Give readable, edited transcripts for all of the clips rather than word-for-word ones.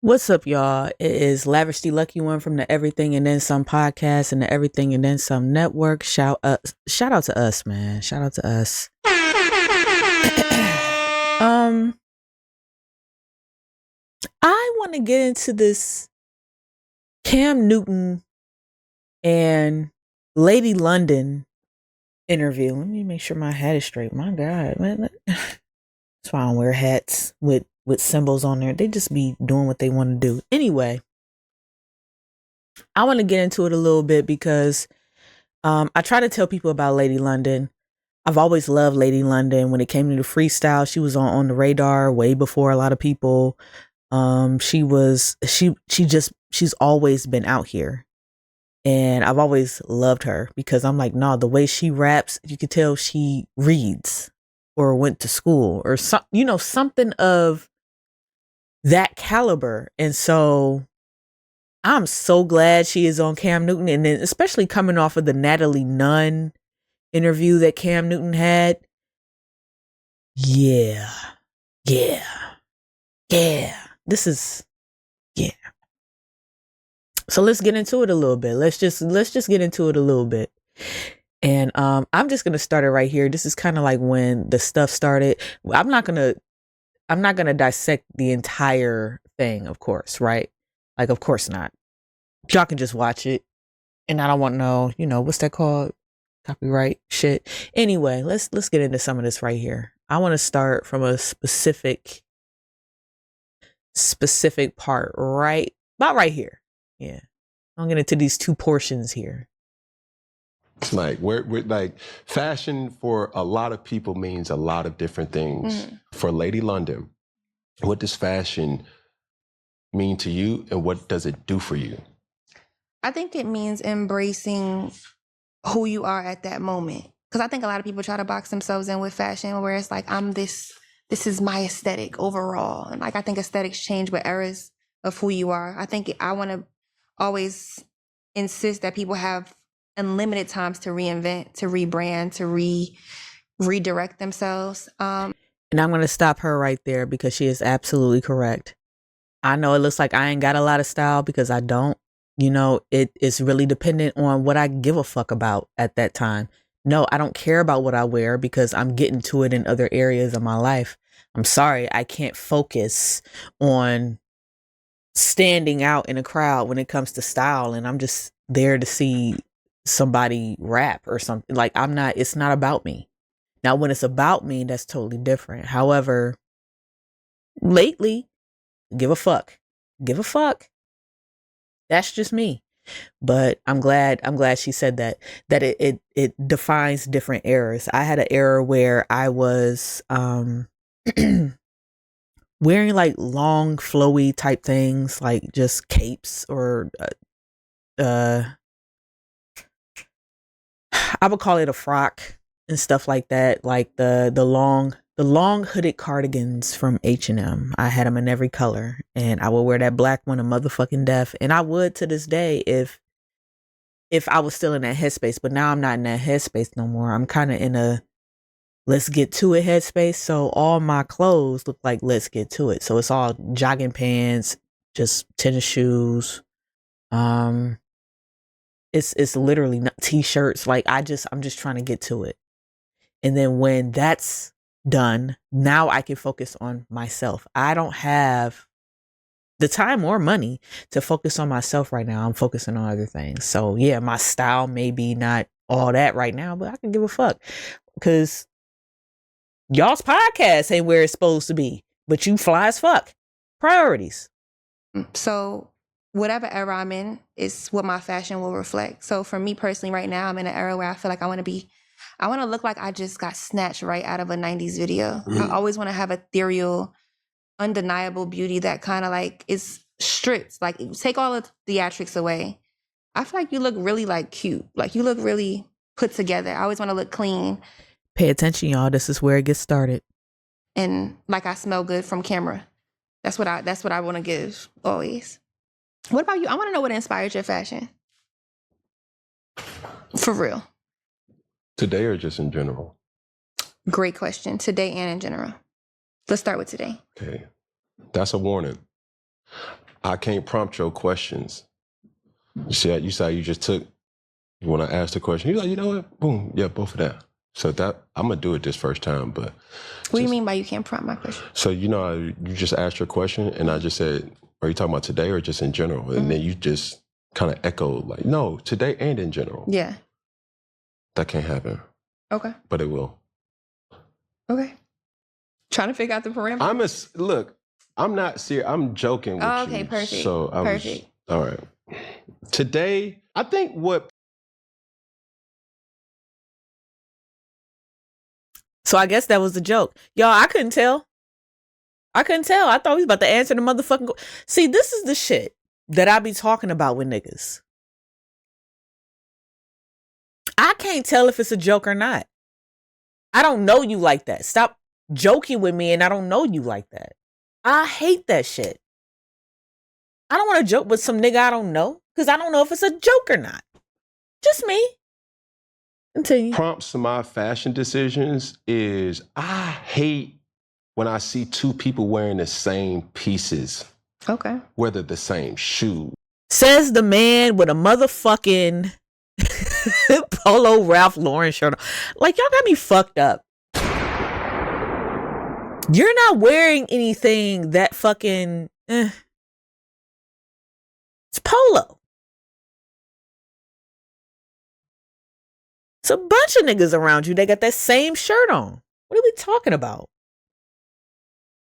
What's up, y'all? It is Lavish the Lucky One from the Everything and Then Some podcast and the Everything and Then Some network. Shout out to us, man. Shout out to us. I want to get into this Cam Newton and Lady London interview. Let me make sure my hat is straight. My God, man. That's why I don't wear hats with symbols on there. They just be doing what they want to do. Anyway, I want to get into it a little bit because I try to tell people about Lady London. I've always loved Lady London. When it came to the freestyle, she was on the radar way before a lot of people. She's always been out here. And I've always loved her because I'm like, no, the way she raps, you could tell she reads or went to school or something of that caliber. And so I'm so glad she is on Cam Newton. And then especially coming off of the Natalie Nunn interview that Cam Newton had. Yeah. So let's get into it a little bit. Let's just get into it a little bit. And I'm just gonna start it right here. This is kind of like when the stuff started. I'm not gonna dissect the entire thing, of course, right? Like, of course not. Y'all can just watch it. And I don't want no, what's that called? Copyright shit. Anyway, let's get into some of this right here. I want to start from a specific part, right? About right here. Yeah. I'm getting into these two portions here. It's like we're like fashion for a lot of people means a lot of different things. Mm-hmm. For Lady London, what does fashion mean to you and what does it do for you? I think it means embracing who you are at that moment. Because I think a lot of people try to box themselves in with fashion where it's like, I'm this is my aesthetic overall. And like, I think aesthetics change with eras of who you are. I want to always insist that people have unlimited times to reinvent, to rebrand, to redirect themselves. And I'm going to stop her right there because she is absolutely correct. I know it looks like I ain't got a lot of style because I don't. It is really dependent on what I give a fuck about at that time. No, I don't care about what I wear because I'm getting to it in other areas of my life. I'm sorry, I can't focus on standing out in a crowd when it comes to style, and I'm just there to see somebody rap or something. Like, it's not about me. Now, when it's about me, that's totally different. However, lately, give a fuck. That's just me. But I'm glad she said that it defines different eras. I had an era where I was wearing like long flowy type things, like just capes or I would call it a frock and stuff like that, like the long hooded cardigans from H&M. I had them in every color, and I would wear that black one a motherfucking death. And I would to this day if I was still in that headspace. But now I'm not in that headspace no more. I'm kind of in a let's get to it headspace. So all my clothes look like let's get to it. So it's all jogging pants, just tennis shoes. It's literally not t-shirts. Like I'm just trying to get to it. And then when that's done, now I can focus on myself. I don't have the time or money to focus on myself right now. I'm focusing on other things. So yeah, my style may be not all that right now, but I can give a fuck because y'all's podcast ain't where it's supposed to be, but you fly as fuck. Priorities. So whatever era I'm in is what my fashion will reflect. So for me personally right now, I'm in an era where I feel like I want to look like I just got snatched right out of a 90s video. Mm-hmm. I always want to have ethereal, undeniable beauty that kind of like is stripped. Like, take all the theatrics away. I feel like you look really like cute. Like, you look really put together. I always want to look clean. Pay attention, y'all. This is where it gets started. And like I smell good from camera. That's what I want to give always. What about you? I want to know what inspired your fashion. For real. Today or just in general? Great question. Today and in general. Let's start with today. Okay. That's a warning. I can't prompt your questions. You see, you said you just took when I asked the question. You're like, you know what? Boom, yeah, both of that. So that I'm gonna do it this first time. But what do you mean by you can't prompt my question? So you know, you just asked your question, and I just said, "Are you talking about today or just in general?" And then you just kind of echoed like, "No, today and in general." Yeah. That can't happen. Okay. But it will. Okay. Trying to figure out the parameters. Look. I'm not serious. I'm joking with you. Okay, perfect. So perfect. All right. Today, I think what. So I guess that was the joke. Y'all, I couldn't tell. I thought he was about to answer the motherfucking... See, this is the shit that I be talking about with niggas. I can't tell if it's a joke or not. I don't know you like that. Stop joking with me and I don't know you like that. I hate that shit. I don't want to joke with some nigga I don't know because I don't know if it's a joke or not. Just me. Continue. Prompts to my fashion decisions is I hate when I see two people wearing the same pieces. Okay. Whether the same shoe. Says the man with a motherfucking Polo Ralph Lauren shirt on. Like, y'all got me fucked up. You're not wearing anything that fucking... It's Polo. It's a bunch of niggas around you. They got that same shirt on. What are we talking about?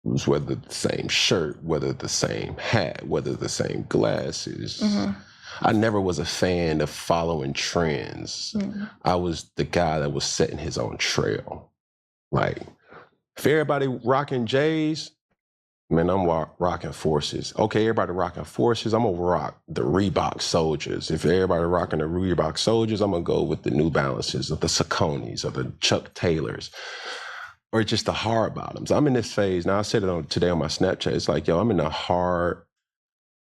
Whether the same shirt, whether the same hat, whether the same glasses. I never was a fan of following trends. I was the guy that was setting his own trail. Like, if everybody rocking J's, man, I'm rocking Forces. Okay, everybody rocking Forces, I'm gonna rock the Reebok Soldiers. If everybody rocking the Reebok Soldiers, I'm gonna go with the New Balances or the Sauconys or the Chuck Taylors or just the hard bottoms. I'm in this phase, now I said it today on my Snapchat, it's like, yo, I'm in a hard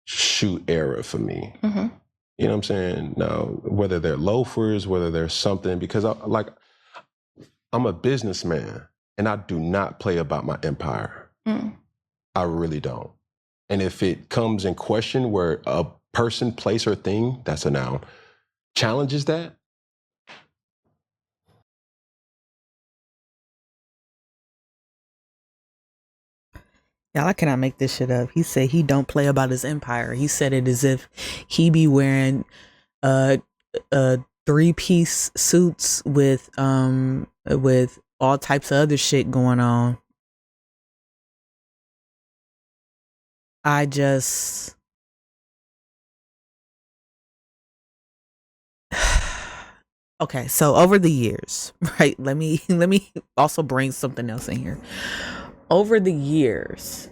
shoe era for me. You know what I'm saying? Now, whether they're loafers, whether they're something, because I'm a businessman and I do not play about my empire. I really don't. And if it comes in question where a person, place, or thing, that's a noun, challenges that, Y'all, I cannot make this shit up. He said he don't play about his empire. He said it as if he be wearing 3-piece suits with all types of other shit going on. I just... Okay, so over the years, right? Let me also bring something else in here. Over the years,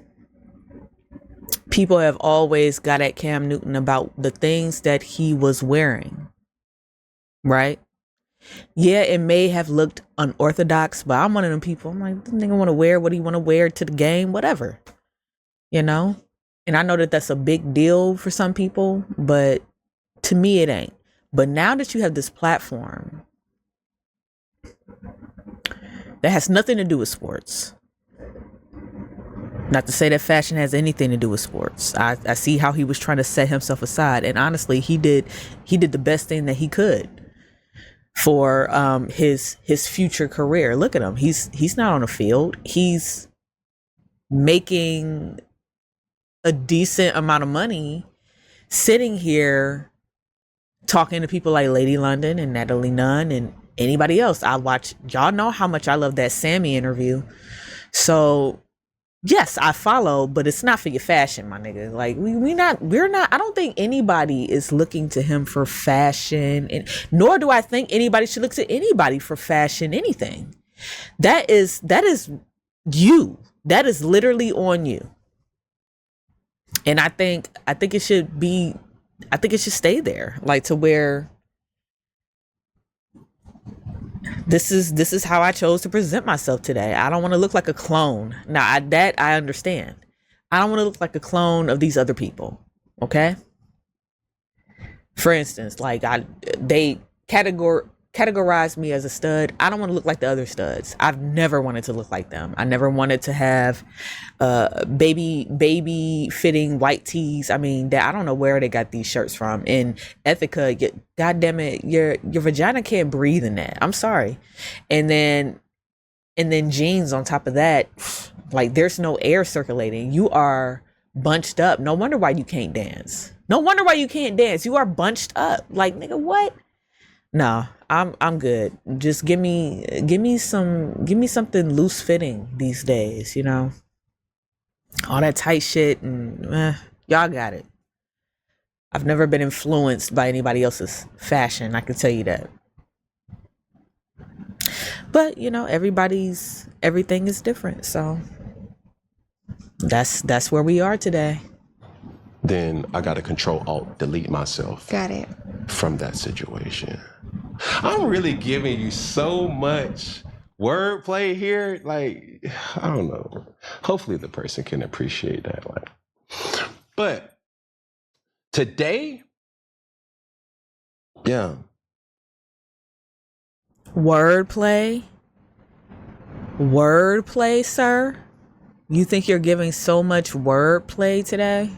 people have always got at Cam Newton about the things that he was wearing, right? Yeah, it may have looked unorthodox, but I'm one of them people. I'm like, this nigga want to wear what he want to wear to the game, whatever, you know? And I know that that's a big deal for some people, but to me, it ain't. But now that you have this platform that has nothing to do with sports, not to say that fashion has anything to do with sports. I see how he was trying to set himself aside. And honestly, he did the best thing that he could for his future career. Look at him. He's not on the field. He's making a decent amount of money sitting here talking to people like Lady London and Natalie Nunn and anybody else. Y'all know how much I love that Sammy interview. So yes, I follow, but it's not for your fashion, my nigga. Like we're not, I don't think anybody is looking to him for fashion, and nor do I think anybody should look to anybody for fashion, anything. That is you. That is literally on you. And I think it should stay there, like to where this is how I chose to present myself today. I don't want to look like a clone. Now I understand. I don't want to look like a clone of these other people. Okay. For instance, like they categorize me as a stud, I don't want to look like the other studs. I've never wanted to look like them. I never wanted to have baby fitting white tees. I mean, I don't know where they got these shirts from. In Ethica, God damn it, your vagina can't breathe in that. I'm sorry. And then jeans on top of that, like there's no air circulating. You are bunched up. No wonder why you can't dance. No wonder why you can't dance. You are bunched up. Like, nigga, what? No, I'm good. Just give me something loose fitting these days, you know? All that tight shit and y'all got it. I've never been influenced by anybody else's fashion, I can tell you that. But, you know, everything is different, so that's where we are today. Then I got to Control-Alt-Delete myself. Got it. From that situation. I'm really giving you so much wordplay here. Like, I don't know. Hopefully the person can appreciate that. Like, but today, yeah. Wordplay, sir? You think you're giving so much wordplay today?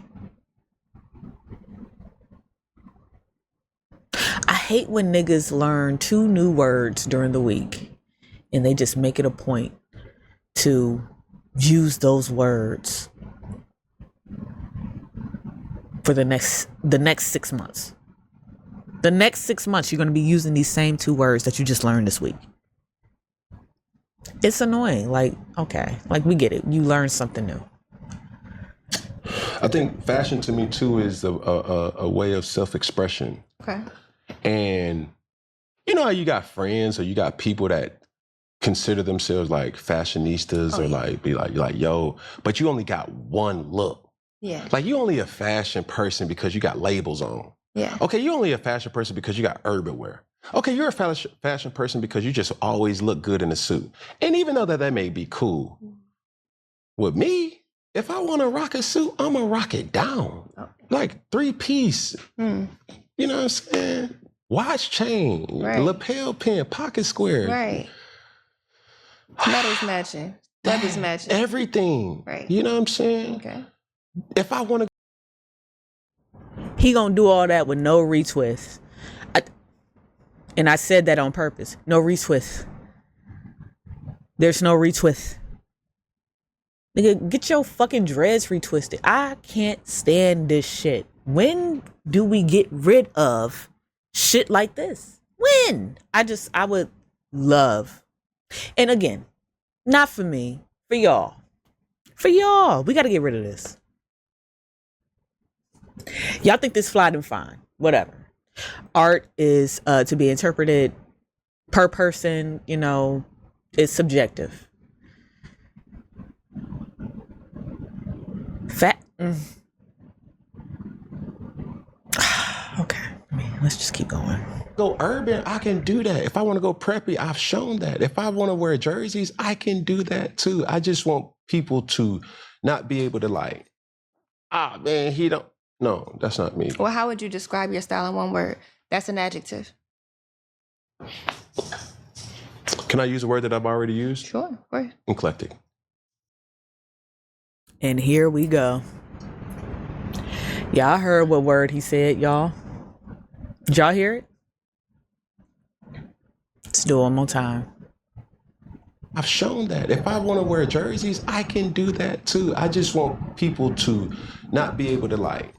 I hate when niggas learn 2 new words during the week and they just make it a point to use those words for the next 6 months. The next 6 months, you're going to be using these same 2 words that you just learned this week. It's annoying. Like, okay, like we get it. You learned something new. I think fashion to me too is a way of self-expression. Okay. And you know how you got friends or you got people that consider themselves like fashionistas or like be like, you're like, yo, but you only got one look. Yeah. Like you only a fashion person because you got labels on. Yeah. Okay, you're only a fashion person because you got urban wear. Okay, you're a fashion person because you just always look good in a suit. And even though that may be cool, with me, if I want to rock a suit, I'm going to rock it down. Like 3-piece. You know what I'm saying? Watch chain, lapel pin, pocket square. Right. Letters matching. Letters matching. Everything. Right. You know what I'm saying? Okay. If I want to. He gonna do all that with no retwist. And I said that on purpose. No retwist. There's no retwist. Nigga, get your fucking dreads retwisted. I can't stand this shit. When do we get rid of shit like this? When? I would love. And again, not for me, for y'all. For y'all. We got to get rid of this. Y'all think this fly and fine. Whatever. Art is to be interpreted per person, you know, it's subjective. Okay, let's just keep going. Go urban, I can do that. If I want to go preppy, I've shown that. If I want to wear jerseys, I can do that too. I just want people to not be able to like, man, he don't. No, that's not me. Well, how would you describe your style in one word? That's an adjective. Can I use a word that I've already used? Sure, of course. Eclectic. And here we go. Y'all heard what word he said, y'all? Did y'all hear it? Let's do it one more time. I've shown that. If I want to wear jerseys, I can do that too. I just want people to not be able to like,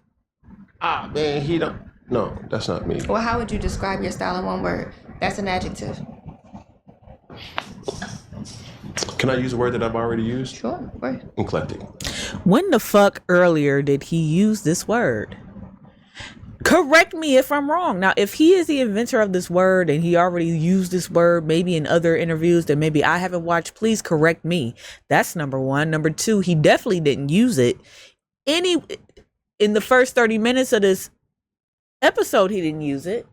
man, he don't. No, that's not me. Well, how would you describe your style in one word? That's an adjective. Can I use a word that I've already used? Sure, of course. Eclectic. When the fuck earlier did he use this word? Correct me if I'm wrong. Now, if he is the inventor of this word and he already used this word maybe in other interviews that maybe I haven't watched, please correct me. That's number one. Number two, he definitely didn't use it in the first 30 minutes of this episode. He didn't use it.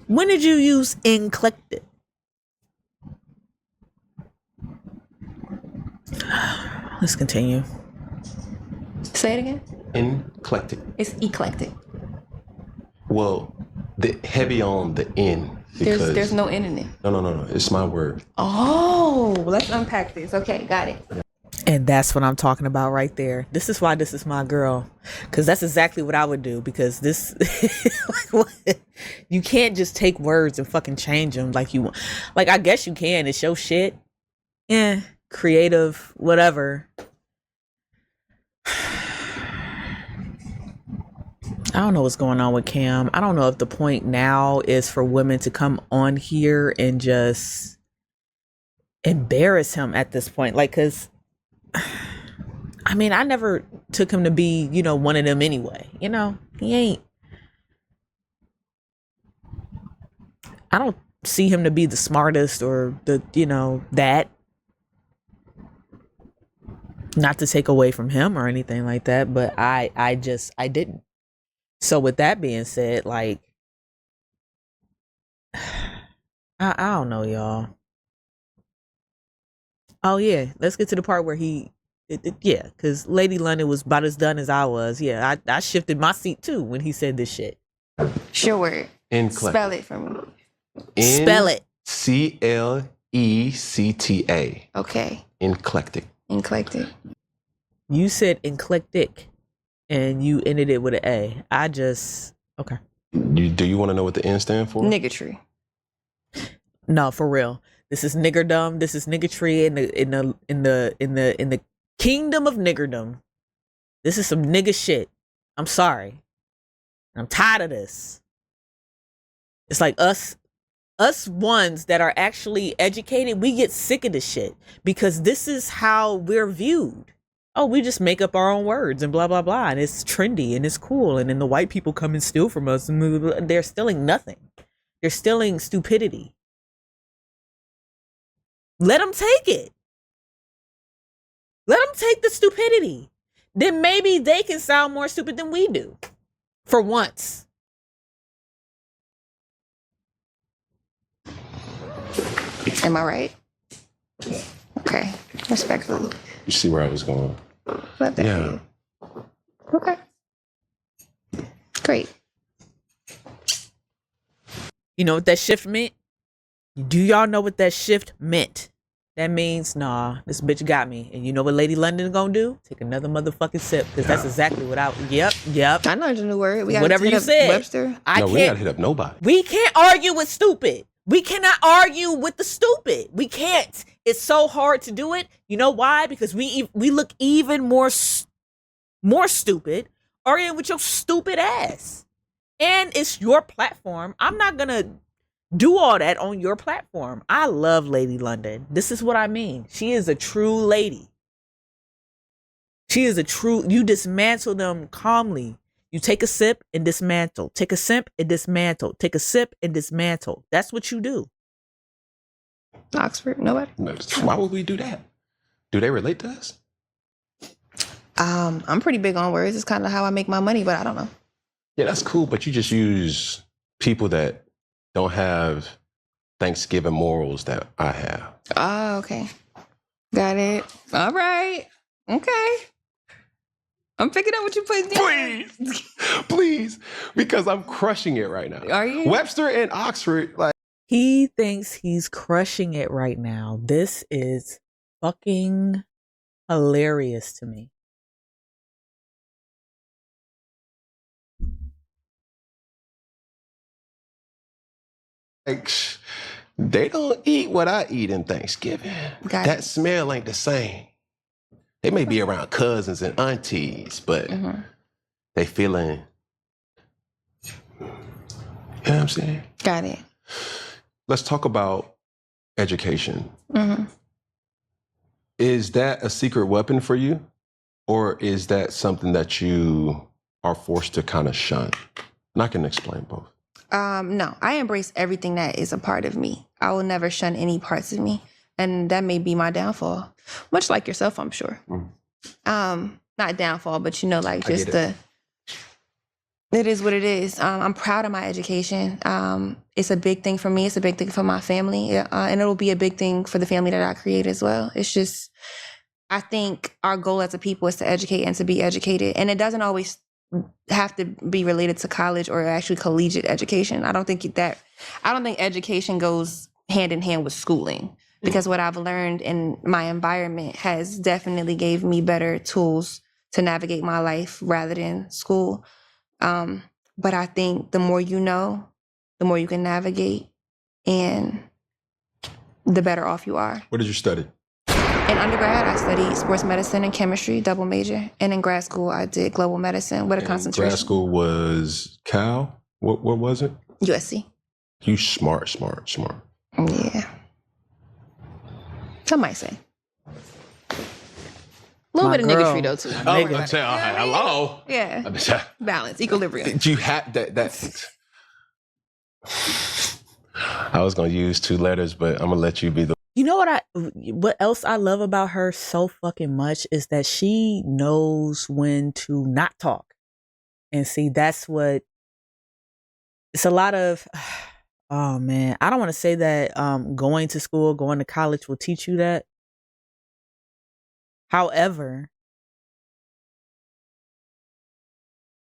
When did you use eclectic? Let's continue. Say it again. Eclectic. It's eclectic. Well, the heavy on the N. There's no N in it. No. It's my word. Oh, let's unpack this. Okay, got it. And that's what I'm talking about right there. This is why this is my girl. Because that's exactly what I would do. Because this, you can't just take words and fucking change them like you want. Like, I guess you can. It's your shit. Yeah, creative, whatever. I don't know what's going on with Cam. I don't know if the point now is for women to come on here and just embarrass him at this point. Like, because, I mean, I never took him to be, you know, one of them anyway. You know, he ain't. I don't see him to be the smartest or the, you know, that. Not to take away from him or anything like that, but I didn't. So with that being said, like, I don't know, y'all. Oh yeah, let's get to the part where yeah, because Lady London was about as done as I was. Yeah, I shifted my seat too when he said this shit. Sure word. Eclectic. Spell it for me. Spell it. CLECTA. Okay. Eclectic. Eclectic. You said eclectic, and you ended it with an A. I just okay. Do you want to know what the N stand for? Niggatry. No, for real. This is niggerdom. This is niggatry in the kingdom of niggerdom. This is some nigga shit. I'm sorry. I'm tired of this. It's like us ones that are actually educated, we get sick of this shit because this is how we're viewed. Oh, we just make up our own words and blah, blah, blah. And it's trendy and it's cool. And then the white people come and steal from us. And they're stealing nothing. They're stealing stupidity. Let them take it. Let them take the stupidity. Then maybe they can sound more stupid than we do. For once. Am I right? Okay. Respectfully. You see where I was going? Let that Yeah. be. Okay. Great. You know what that shift meant? Do y'all know what that shift meant? That means, nah, this bitch got me. And you know what Lady London gonna do? Take another motherfucking sip. Because that's exactly what Yep. I know the new word. We gotta Whatever hit you up said. Webster. We gotta hit up nobody. We can't argue with stupid. We cannot argue with the stupid. We can't. It's so hard to do it. You know why? Because we look even more stupid arguing with your stupid ass. And it's your platform. I'm not gonna do all that on your platform. I love Lady London. This is what I mean. She is a true lady. She is a true, you dismantle them calmly. You take a sip and dismantle. Take a sip and dismantle. Take a sip and dismantle. That's what you do. Oxford, nobody. Why would we do that? Do they relate to us? I'm pretty big on words. It's kind of how I make my money, but I don't know. Yeah, that's cool, but you just use people that don't have Thanksgiving morals that I have. Oh, okay. Got it. All right. Okay. I'm picking up what you're putting down. Please, because I'm crushing it right now. Are you? Webster and Oxford, like. He thinks he's crushing it right now. This is fucking hilarious to me. Like, they don't eat what I eat in Thanksgiving. That smell ain't the same. They may be around cousins and aunties, but they feeling, you know what I'm saying? Got it. Let's talk about education. Is that a secret weapon for you? Or is that something that you are forced to kind of shun? And I can explain both. No, I embrace everything that is a part of me. I will never shun any parts of me. And that may be my downfall. Much like yourself, I'm sure. Not downfall, but you know, like just it is what it is. I'm proud of my education. It's a big thing for me. It's a big thing for my family. And it'll be a big thing for the family that I create as well. It's just, I think our goal as a people is to educate and to be educated. And it doesn't always have to be related to college or actually collegiate education. I don't think education goes hand in hand with schooling, because what I've learned in my environment has definitely gave me better tools to navigate my life rather than school. But I think the more you know, the more you can navigate, and the better off you are. What did you study? In undergrad, I studied sports medicine and chemistry, double major. And in grad school, I did global medicine with a concentration. Grad school was Cal? What was it? USC. You smart. Yeah. Some might say. A little My bit of nigga girl. free though too. Oh, I'm gonna say, hello. Yeah. Balance, equilibrium. You had that. I was gonna use 2 letters, but I'm gonna let you be the. You know what else I love about her so fucking much is that she knows when to not talk. And see, that's what it's a lot of. Oh man, I don't want to say that going to school, going to college will teach you that. However,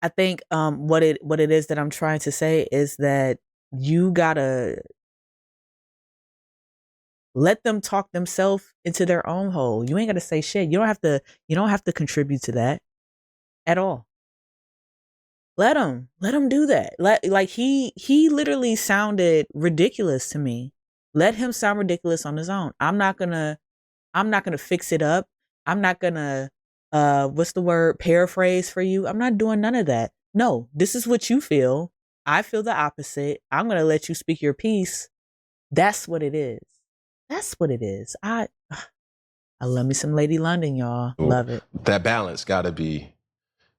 I think what it is that I'm trying to say is that you gotta let them talk themselves into their own hole. You ain't gotta say shit. You don't have to contribute to that at all. Let him do that. Like he literally sounded ridiculous to me. Let him sound ridiculous on his own. I'm not gonna fix it up. I'm not gonna paraphrase for you. I'm not doing none of that. No, this is what you feel. I feel the opposite. I'm gonna let you speak your piece. That's what it is. That's what it is. I love me some Lady London, y'all. Love it. That balance got to be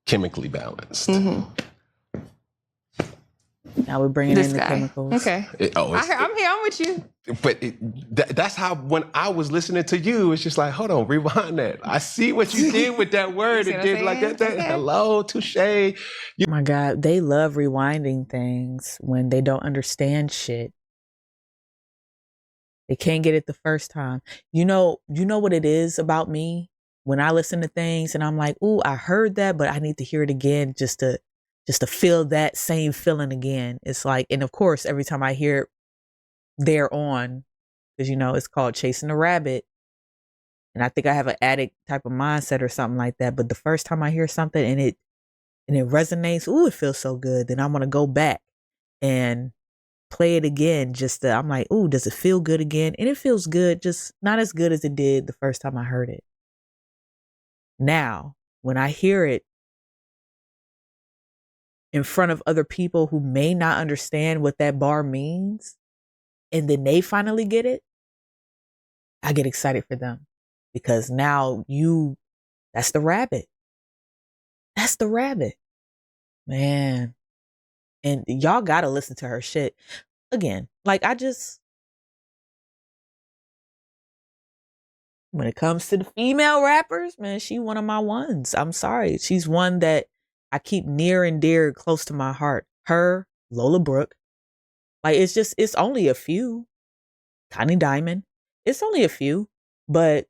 chemically balanced. Mm-hmm. Now we're bringing This in the guy. chemicals. Okay. I'm here. I'm with you. But that's how, when I was listening to you, it's just like, hold on, rewind that. I see what you did with that word. You see It what I'm did like that. saying? Okay. Hello, touche. Oh my God, they love rewinding things when they don't understand shit. They can't get it the first time. You know what it is about me when I listen to things and I'm like, ooh, I heard that, but I need to hear it again just to feel that same feeling again. It's like, and of course, every time I hear it, they're on, because it's called chasing a rabbit. And I think I have an addict type of mindset or something like that. But the first time I hear something and it resonates, ooh, it feels so good. Then I want to go back and play it again. I'm like, ooh, does it feel good again? And it feels good, just not as good as it did the first time I heard it. Now, when I hear it in front of other people who may not understand what that bar means, and then they finally get it, I get excited for them. Because now that's the rabbit. That's the rabbit. Man. And y'all gotta listen to her shit. Again, like when it comes to the female rappers, man, she one of my ones. I'm sorry. She's one that I keep near and dear, close to my heart. Her, Lola Brooke. Like, it's only a few. Connie Diamond. It's only a few. But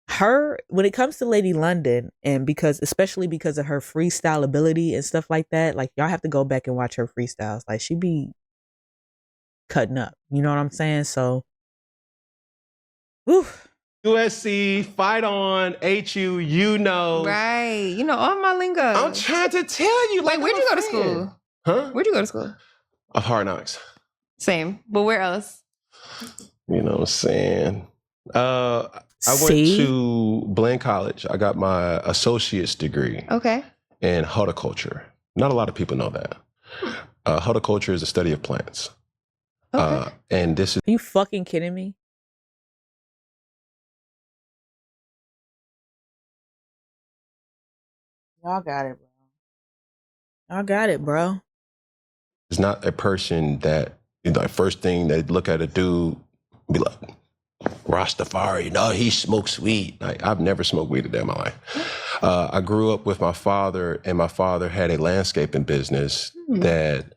her, when it comes to Lady London, and especially because of her freestyle ability and stuff like that, like, y'all have to go back and watch her freestyles. Like, she be cutting up. You know what I'm saying? So, whew. USC, fight on, HU, Right. All my lingo. I'm trying to tell you. Like, where'd you go to school? Huh? Where'd you go to school? Hard Knocks. Same. But where else? You know what I'm saying? I went to Blaine College. I got my associate's degree in horticulture. Not a lot of people know that. Horticulture is the study of plants. Okay. And this is... Are you fucking kidding me? Y'all got it, bro. Y'all got it, bro. It's not a person that, the first thing they look at a dude, be like, Rastafari, he smokes weed. I've never smoked weed a day in my life. I grew up with my father, and my father had a landscaping business that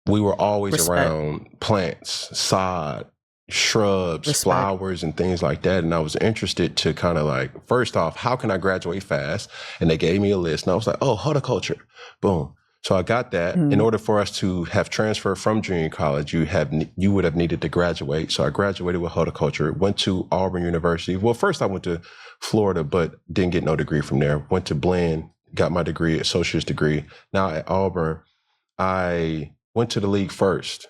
we were always around plants, sod, shrubs, Respect. flowers, and things like that. And I was interested to kind of like, first off, how can I graduate fast? And they gave me a list, and I was like, oh, horticulture, boom. So I got that. In order for us to have transferred from junior college, you would have needed to graduate. So I graduated with horticulture, went to Auburn University. Well, first I went to Florida, but didn't get no degree from there. Went to Blinn, got my degree, associate's degree. Now at Auburn, I went to the league first.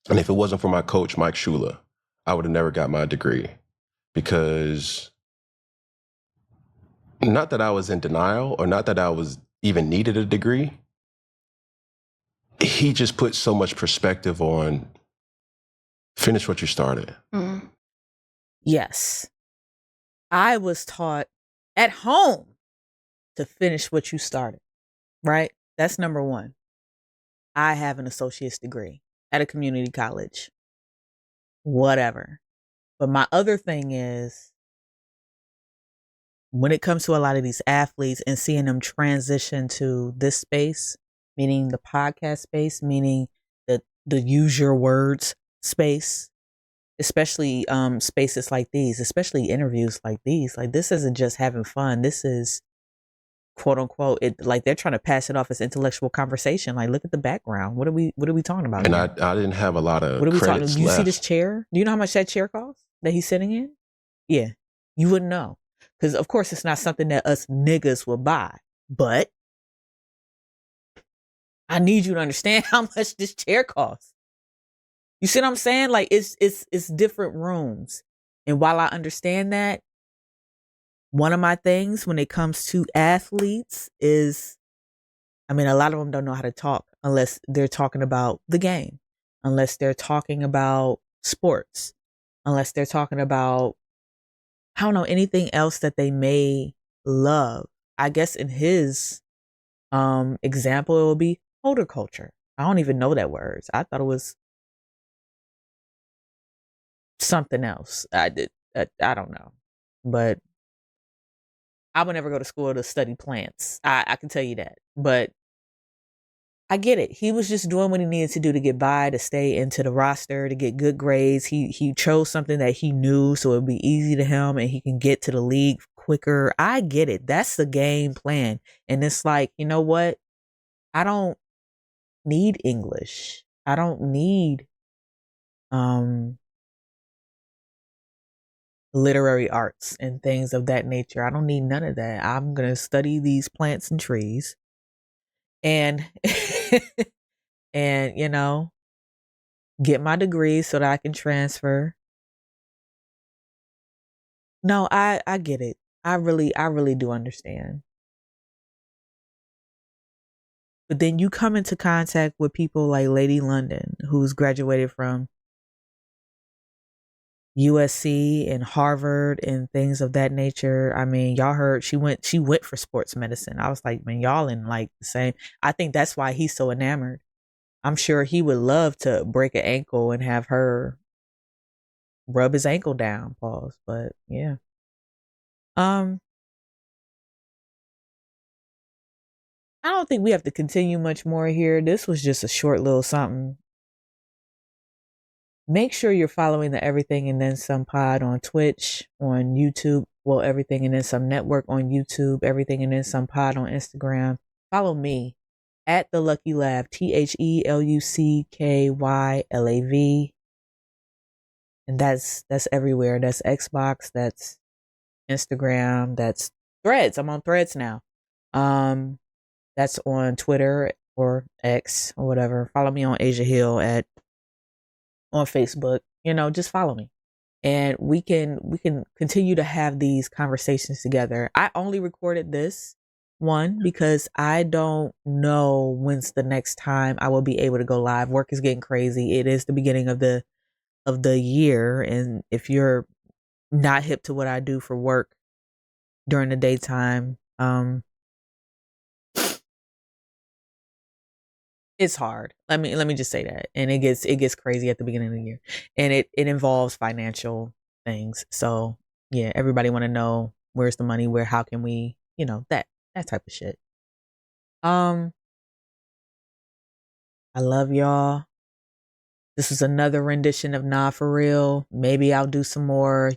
And if it wasn't for my coach, Mike Shula, I would have never got my degree, because not that I was in denial or not that I was even needed a degree. He just put so much perspective on finish what you started. Mm. Yes. I was taught at home to finish what you started, right? That's number one. I have an associate's degree at a community college. Whatever. But my other thing is, when it comes to a lot of these athletes and seeing them transition to this space, meaning the podcast space, meaning the use your words space, especially spaces like these, especially interviews like these. Like, this isn't just having fun. This is, quote unquote, it, like they're trying to pass it off as intellectual conversation. Like, look at the background. What are we talking about? And here? I didn't have a lot of What are we talking? credits Do you see left. this chair? Do you know how much that chair costs that he's sitting in? Yeah, you wouldn't know, because of course it's not something that us niggas will buy. But I need you to understand how much this chair costs. You see what I'm saying? Like, it's different rooms. And while I understand that, one of my things when it comes to athletes is, I mean, a lot of them don't know how to talk unless they're talking about the game, unless they're talking about sports, unless they're talking about, I don't know, anything else that they may love. I guess in his example, it will be horticulture. I don't even know that word. I thought it was something else. I don't know. But I would never go to school to study plants. I can tell you that. But I get it. He was just doing what he needed to do to get by, to stay into the roster, to get good grades. He chose something that he knew so it would be easy to him and he can get to the league quicker. I get it. That's the game plan. And it's like, you know what? I don't need English. I don't need literary arts and things of that nature. I don't need none of that. I'm going to study these plants and trees and and, you know, get my degree so that I can transfer. No, I get it. I really do understand. But then you come into contact with people like Lady London, who's graduated from USC and Harvard and things of that nature. I mean, y'all heard she went for sports medicine. I was like, man, y'all in like the same. I think that's why he's so enamored. I'm sure he would love to break an ankle and have her rub his ankle down. Pause. But yeah. I don't think we have to continue much more here. This was just a short little something. Make sure you're following the Everything and Then Some pod on Twitch, on YouTube. Well, Everything and Then Some Network on YouTube, Everything and Then Some pod on Instagram. Follow me at The Lucky Lab, TheLuckyLav. And that's everywhere. That's Xbox, that's Instagram, that's Threads. I'm on Threads now. That's on Twitter or X or whatever. Follow me on Asia Hill on Facebook. You know, just follow me. And we can continue to have these conversations together. I only recorded this one because I don't know when's the next time I will be able to go live. Work is getting crazy. It is the beginning of the year, and if you're not hip to what I do for work during the daytime, it's hard. Let me just say that. And it gets crazy at the beginning of the year. And it involves financial things. So yeah, everybody wanna know where's the money, how can we, you know, that type of shit. I love y'all. This is another rendition of Nah For Real. Maybe I'll do some more,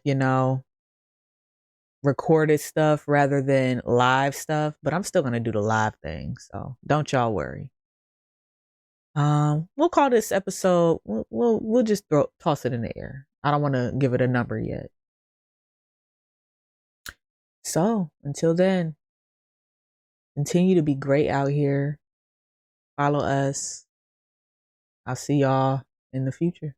recorded stuff rather than live stuff, but I'm still going to do the live thing. So don't y'all worry. We'll call this episode, we'll just toss it in the air. I don't want to give it a number yet. So until then, continue to be great out here. Follow us. I'll see y'all in the future.